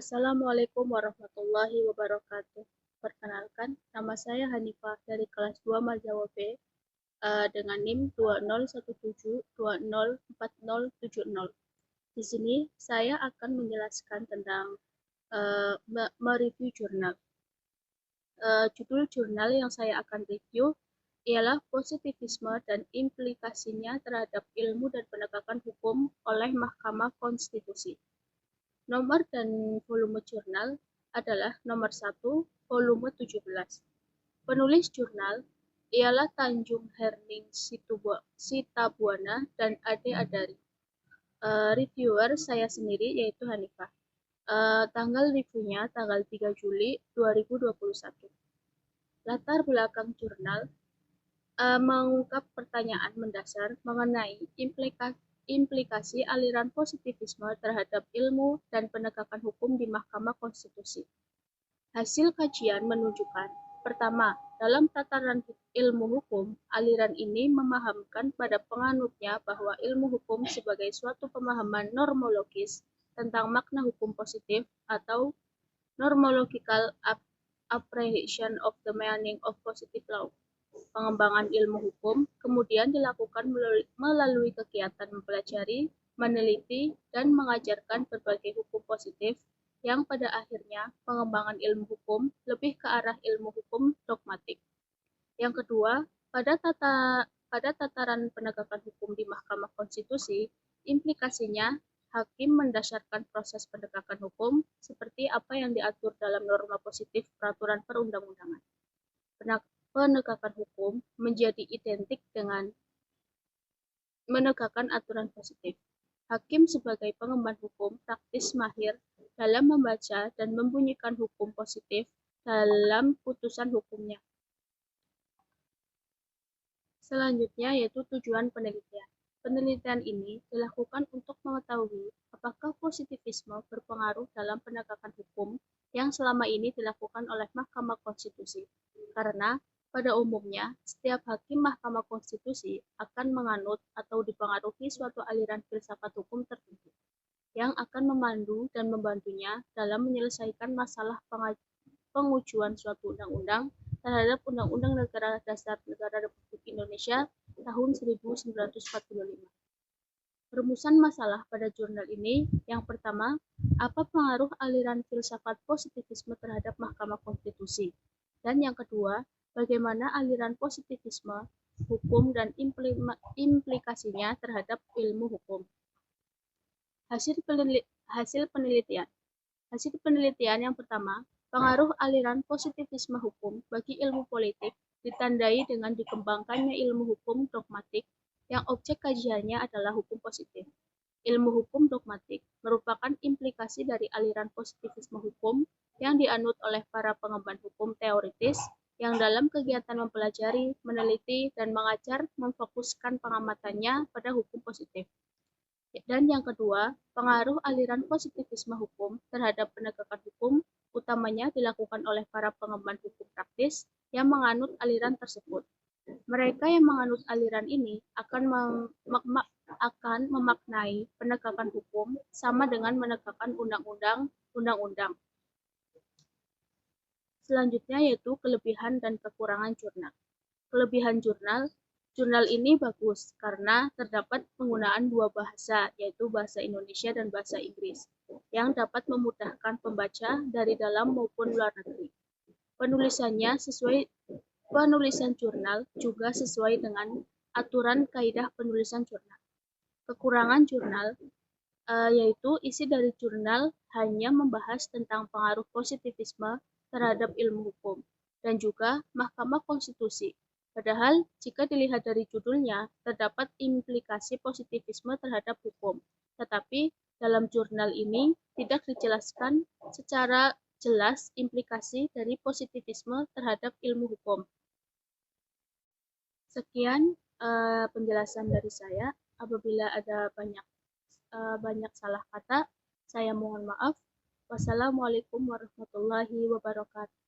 Assalamualaikum warahmatullahi wabarakatuh. Perkenalkan, nama saya Hanifah dari kelas 2 Majawa B dengan NIM 2017204070. Di sini saya akan menjelaskan tentang mereview jurnal. Judul jurnal yang saya akan review ialah Positivisme dan Implikasinya Terhadap Ilmu dan Penegakan Hukum oleh Mahkamah Konstitusi. Nomor dan volume jurnal adalah nomor 1, volume 17. Penulis jurnal ialah Tanjung Herning Sitabuana dan Ade Adari. Reviewer saya sendiri yaitu Hanifah. Tanggal reviewnya tanggal 3 Juli 2021. Latar belakang jurnal mengungkap pertanyaan mendasar mengenai implikasi aliran positivisme terhadap ilmu dan penegakan hukum di Mahkamah Konstitusi. Hasil kajian menunjukkan, pertama, dalam tataran ilmu hukum, aliran ini memahamkan pada penganutnya bahwa ilmu hukum sebagai suatu pemahaman normologis tentang makna hukum positif atau normological apprehension of the meaning of positive law. Pengembangan ilmu hukum kemudian dilakukan melalui kegiatan mempelajari, meneliti, dan mengajarkan berbagai hukum positif yang pada akhirnya pengembangan ilmu hukum lebih ke arah ilmu hukum dogmatik. Yang kedua, pada tataran penegakan hukum di Mahkamah Konstitusi, implikasinya hakim mendasarkan proses penegakan hukum seperti apa yang diatur dalam norma positif peraturan perundang-undangan. Penegakan hukum menjadi identik dengan menegakkan aturan positif. Hakim sebagai pengemban hukum praktis mahir dalam membaca dan membunyikan hukum positif dalam putusan hukumnya. Selanjutnya yaitu tujuan penelitian. Penelitian ini dilakukan untuk mengetahui apakah positivisme berpengaruh dalam penegakan hukum yang selama ini dilakukan oleh Mahkamah Konstitusi. Karena pada umumnya, setiap hakim Mahkamah Konstitusi akan menganut atau dipengaruhi suatu aliran filsafat hukum tertentu yang akan memandu dan membantunya dalam menyelesaikan masalah pengujuan suatu undang-undang terhadap Undang-Undang Negara Dasar Negara Republik Indonesia tahun 1945. Rumusan masalah pada jurnal ini yang pertama, apa pengaruh aliran filsafat positivisme terhadap Mahkamah Konstitusi? Dan yang kedua, bagaimana aliran positivisme, hukum, dan implikasinya terhadap ilmu hukum. Hasil penelitian. Hasil penelitian yang pertama, pengaruh aliran positivisme hukum bagi ilmu politik ditandai dengan dikembangkannya ilmu hukum dogmatik yang objek kajiannya adalah hukum positif. Ilmu hukum dogmatik merupakan implikasi dari aliran positivisme hukum yang dianut oleh para pengemban hukum teoritis yang dalam kegiatan mempelajari, meneliti, dan mengajar memfokuskan pengamatannya pada hukum positif. Dan yang kedua, pengaruh aliran positivisme hukum terhadap penegakan hukum utamanya dilakukan oleh para pengemban hukum praktis yang menganut aliran tersebut. Mereka yang menganut aliran ini akan memaknai penegakan hukum sama dengan menegakkan undang-undang. Selanjutnya yaitu kelebihan dan kekurangan jurnal. Kelebihan jurnal ini bagus karena terdapat penggunaan dua bahasa, yaitu bahasa Indonesia dan bahasa Inggris, yang dapat memudahkan pembaca dari dalam maupun luar negeri. Penulisan jurnal juga sesuai dengan aturan kaidah penulisan jurnal. Kekurangan jurnal yaitu isi dari jurnal hanya membahas tentang pengaruh positivisme terhadap ilmu hukum dan juga Mahkamah Konstitusi. Padahal jika dilihat dari judulnya terdapat implikasi positivisme terhadap hukum, tetapi dalam jurnal ini tidak dijelaskan secara jelas implikasi dari positivisme terhadap ilmu hukum. Sekian penjelasan dari saya. Apabila ada banyak salah kata, saya mohon maaf. Wassalamualaikum warahmatullahi wabarakatuh.